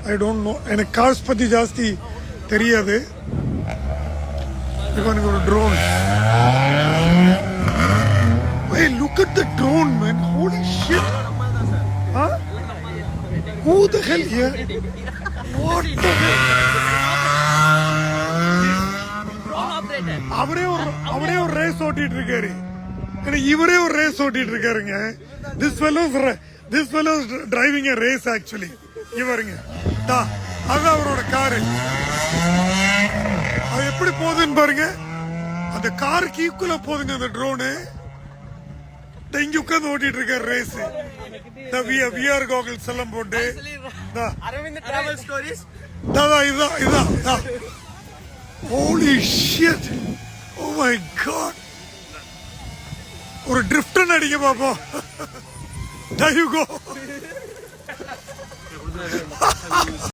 I don't know, எனக்கு cars பத்தி ஜாஸ்தி தெரியாது. இவனுக்கு ஒரு drone. Hey, look at the drone, man. Holy shit. Huh? Who the hell here? What the hell? அவரே ஒரு ரேஸ் ஓட்டிட்டு இருக்காரு. இவரே ஒரு ரேஸ் ஓட்டிட்டு இருக்காருங்க. This fellow is driving a race actually. இவருங்க. அது அவரோட காரு. அது எப்படி போகுதுன்னு பாருங்க. அந்த காருக்கு ஈக்குவலா போகுதுங்க அந்த ட்ரோனு. இங்க உட்காந்து ஓட்டிட்டு இருக்க ரேஸ். விஆர் காகல்ஸ் எல்லாம் போட்டு இதுதான். Holy shit. Oh my god. ஒரு ட்ரிஃப்ட் அடிக்க பாப்போம். There you go.